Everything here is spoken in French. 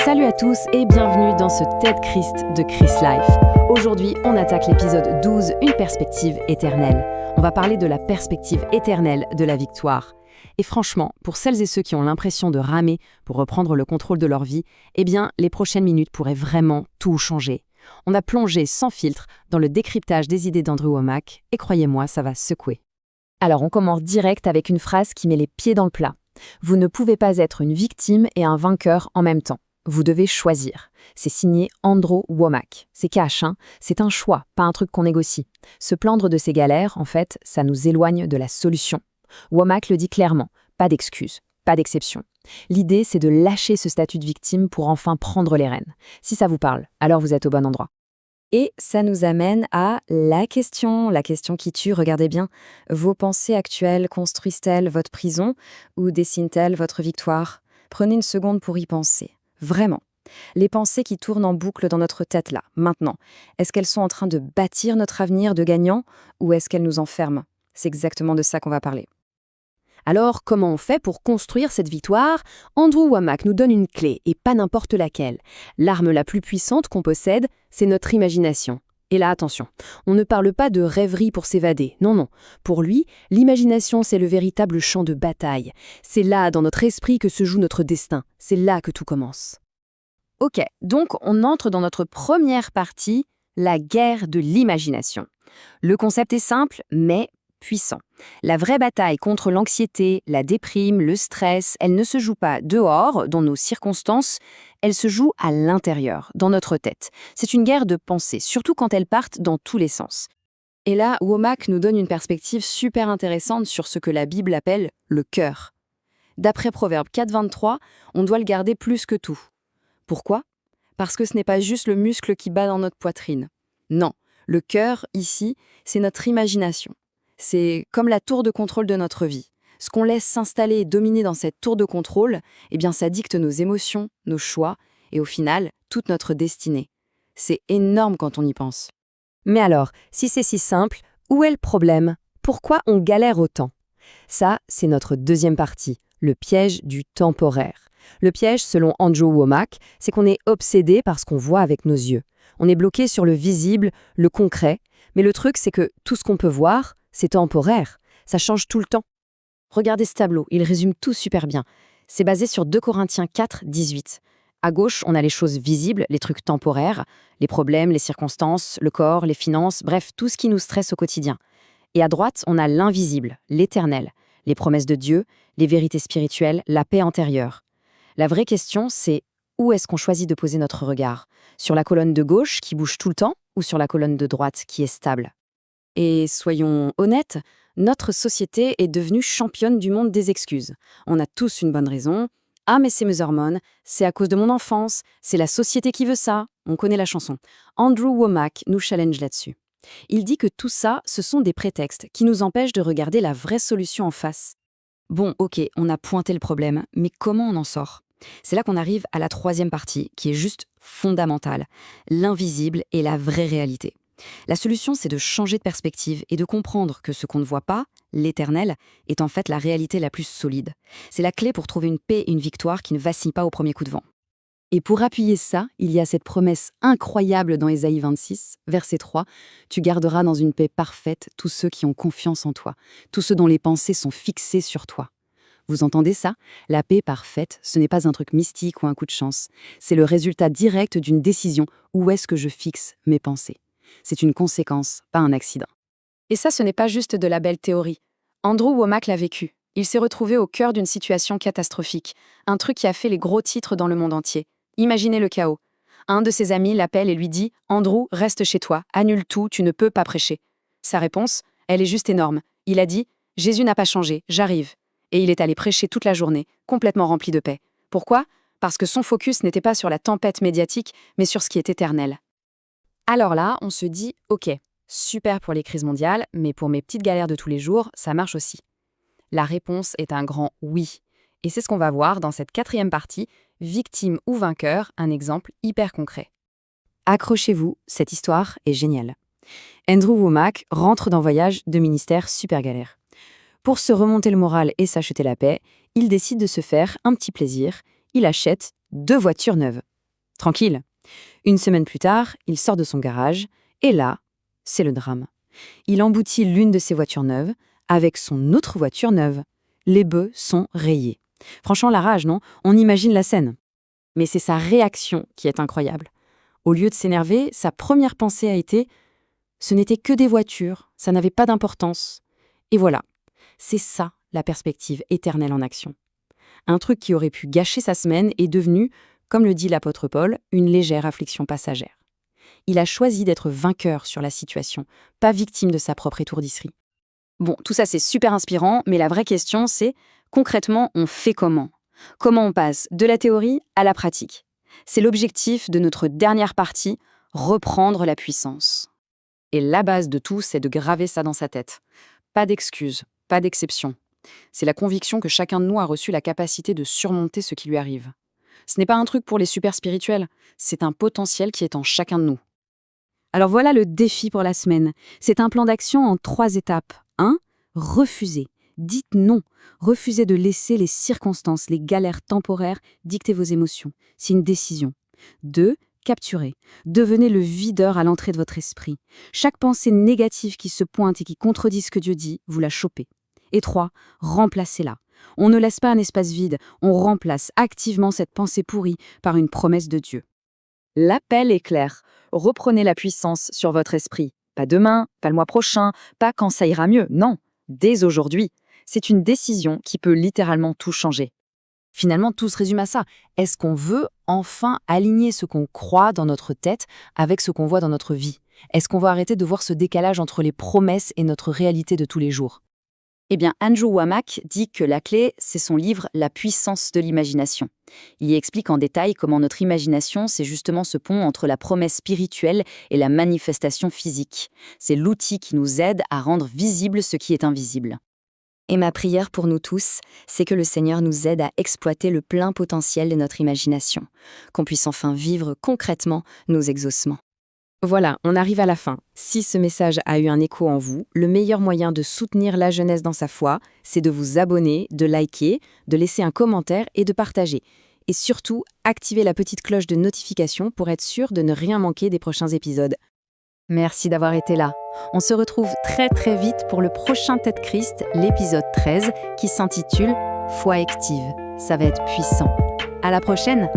Salut à tous et bienvenue dans ce TED Christ de Chris Life. Aujourd'hui, on attaque l'épisode 12, une perspective éternelle. On va parler de la perspective éternelle de la victoire. Et franchement, pour celles et ceux qui ont l'impression de ramer pour reprendre le contrôle de leur vie, eh bien, les prochaines minutes pourraient vraiment tout changer. On a plongé sans filtre dans le décryptage des idées d'Andrew Wommack et croyez-moi, ça va secouer. Alors, on commence direct avec une phrase qui met les pieds dans le plat. Vous ne pouvez pas être une victime et un vainqueur en même temps. Vous devez choisir. C'est signé Andrew Wommack. C'est cash, hein. C'est un choix, pas un truc qu'on négocie. Se plaindre de ses galères, en fait, ça nous éloigne de la solution. Wommack le dit clairement, pas d'excuses, pas d'exception. L'idée, c'est de lâcher ce statut de victime pour enfin prendre les rênes. Si ça vous parle, alors vous êtes au bon endroit. Et ça nous amène à la question qui tue, regardez bien. Vos pensées actuelles construisent-elles votre prison ou dessinent-elles votre victoire? Prenez une seconde pour y penser. Vraiment. Les pensées qui tournent en boucle dans notre tête là, maintenant, est-ce qu'elles sont en train de bâtir notre avenir de gagnant ou est-ce qu'elles nous enferment? C'est exactement de ça qu'on va parler. Alors, comment on fait pour construire cette victoire? Andrew Wommack nous donne une clé, et pas n'importe laquelle. L'arme la plus puissante qu'on possède, c'est notre imagination. Et là, attention, on ne parle pas de rêverie pour s'évader, non. Pour lui, l'imagination, c'est le véritable champ de bataille. C'est là, dans notre esprit, que se joue notre destin. C'est là que tout commence. Ok, donc on entre dans notre première partie, la guerre de l'imagination. Le concept est simple, mais puissant. La vraie bataille contre l'anxiété, la déprime, le stress, elle ne se joue pas dehors, dans nos circonstances, elle se joue à l'intérieur, dans notre tête. C'est une guerre de pensée, surtout quand elles partent dans tous les sens. Et là, Wommack nous donne une perspective super intéressante sur ce que la Bible appelle le cœur. D'après Proverbe 4,23, on doit le garder plus que tout. Pourquoi? Parce que ce n'est pas juste le muscle qui bat dans notre poitrine. Non, le cœur, ici, c'est notre imagination. C'est comme la tour de contrôle de notre vie. Ce qu'on laisse s'installer et dominer dans cette tour de contrôle, eh bien ça dicte nos émotions, nos choix et au final, toute notre destinée. C'est énorme quand on y pense. Mais alors, si c'est si simple, où est le problème? Pourquoi on galère autant? Ça, c'est notre deuxième partie, le piège du temporaire. Le piège, selon Andrew Wommack, c'est qu'on est obsédé par ce qu'on voit avec nos yeux. On est bloqué sur le visible, le concret, mais le truc, c'est que tout ce qu'on peut voir, c'est temporaire. Ça change tout le temps. Regardez ce tableau, il résume tout super bien. C'est basé sur 2 Corinthiens 4, 18. À gauche, on a les choses visibles, les trucs temporaires, les problèmes, les circonstances, le corps, les finances, bref, tout ce qui nous stresse au quotidien. Et à droite, on a l'invisible, l'éternel, les promesses de Dieu, les vérités spirituelles, la paix intérieure. La vraie question, c'est où est-ce qu'on choisit de poser notre regard? Sur la colonne de gauche, qui bouge tout le temps, ou sur la colonne de droite, qui est stable? Et soyons honnêtes, notre société est devenue championne du monde des excuses. On a tous une bonne raison. Ah, mais c'est mes hormones, c'est à cause de mon enfance, c'est la société qui veut ça. On connaît la chanson. Andrew Wommack nous challenge là-dessus. Il dit que tout ça, ce sont des prétextes qui nous empêchent de regarder la vraie solution en face. Bon, ok, on a pointé le problème, mais comment on en sort? C'est là qu'on arrive à la troisième partie, qui est juste fondamentale, l'invisible et la vraie réalité. La solution, c'est de changer de perspective et de comprendre que ce qu'on ne voit pas, l'éternel, est en fait la réalité la plus solide. C'est la clé pour trouver une paix et une victoire qui ne vacillent pas au premier coup de vent. Et pour appuyer ça, il y a cette promesse incroyable dans Ésaïe 26, verset 3, « Tu garderas dans une paix parfaite tous ceux qui ont confiance en toi, tous ceux dont les pensées sont fixées sur toi. » Vous entendez ça? La paix parfaite, ce n'est pas un truc mystique ou un coup de chance. C'est le résultat direct d'une décision. Où est-ce que je fixe mes pensées? C'est une conséquence, pas un accident. Et ça, ce n'est pas juste de la belle théorie. Andrew Wommack l'a vécu. Il s'est retrouvé au cœur d'une situation catastrophique. Un truc qui a fait les gros titres dans le monde entier. Imaginez le chaos. Un de ses amis l'appelle et lui dit « Andrew, reste chez toi, annule tout, tu ne peux pas prêcher. » Sa réponse, elle est juste énorme. Il a dit « Jésus n'a pas changé, j'arrive. » Et il est allé prêcher toute la journée, complètement rempli de paix. Pourquoi? Parce que son focus n'était pas sur la tempête médiatique, mais sur ce qui est éternel. Alors là, on se dit « Ok, super pour les crises mondiales, mais pour mes petites galères de tous les jours, ça marche aussi. » La réponse est un grand « oui ». Et c'est ce qu'on va voir dans cette quatrième partie, victime ou vainqueur, un exemple hyper concret. Accrochez-vous, cette histoire est géniale. Andrew Wommack rentre d'un voyage de ministère super galère. Pour se remonter le moral et s'acheter la paix, il décide de se faire un petit plaisir. Il achète 2 voitures neuves. Tranquille. Une semaine plus tard, il sort de son garage, et là, c'est le drame. Il emboutit l'une de ses voitures neuves avec son autre voiture neuve. Les bœufs sont rayés. Franchement, la rage, non? On imagine la scène. Mais c'est sa réaction qui est incroyable. Au lieu de s'énerver, sa première pensée a été « ce n'était que des voitures, ça n'avait pas d'importance ». Et voilà, c'est ça la perspective éternelle en action. Un truc qui aurait pu gâcher sa semaine est devenu, comme le dit l'apôtre Paul, une légère affliction passagère. Il a choisi d'être vainqueur sur la situation, pas victime de sa propre étourdisserie. Bon, tout ça c'est super inspirant, mais la vraie question c'est, concrètement, on fait comment? Comment on passe de la théorie à la pratique? C'est l'objectif de notre dernière partie, reprendre la puissance. Et la base de tout, c'est de graver ça dans sa tête. Pas d'excuses, pas d'exception. C'est la conviction que chacun de nous a reçu la capacité de surmonter ce qui lui arrive. Ce n'est pas un truc pour les super spirituels, c'est un potentiel qui est en chacun de nous. Alors voilà le défi pour la semaine. C'est un plan d'action en 3 étapes. 1. Refusez. Dites non. Refusez de laisser les circonstances, les galères temporaires dicter vos émotions. C'est une décision. 2. Capturez. Devenez le videur à l'entrée de votre esprit. Chaque pensée négative qui se pointe et qui contredit ce que Dieu dit, vous la chopez. Et 3. Remplacez-la. On ne laisse pas un espace vide, on remplace activement cette pensée pourrie par une promesse de Dieu. L'appel est clair. Reprenez la puissance sur votre esprit. Pas demain, pas le mois prochain, pas quand ça ira mieux, non, dès aujourd'hui. C'est une décision qui peut littéralement tout changer. Finalement, tout se résume à ça. Est-ce qu'on veut enfin aligner ce qu'on croit dans notre tête avec ce qu'on voit dans notre vie? Est-ce qu'on va arrêter de voir ce décalage entre les promesses et notre réalité de tous les jours? Eh bien, Andrew Wommack dit que la clé, c'est son livre « La puissance de l'imagination ». Il y explique en détail comment notre imagination, c'est justement ce pont entre la promesse spirituelle et la manifestation physique. C'est l'outil qui nous aide à rendre visible ce qui est invisible. Et ma prière pour nous tous, c'est que le Seigneur nous aide à exploiter le plein potentiel de notre imagination, qu'on puisse enfin vivre concrètement nos exaucements. Voilà, on arrive à la fin. Si ce message a eu un écho en vous, le meilleur moyen de soutenir la jeunesse dans sa foi, c'est de vous abonner, de liker, de laisser un commentaire et de partager. Et surtout, activez la petite cloche de notification pour être sûr de ne rien manquer des prochains épisodes. Merci d'avoir été là. On se retrouve très très vite pour le prochain Tête Christ, l'épisode 13, qui s'intitule « Foi active ». Ça va être puissant. À la prochaine!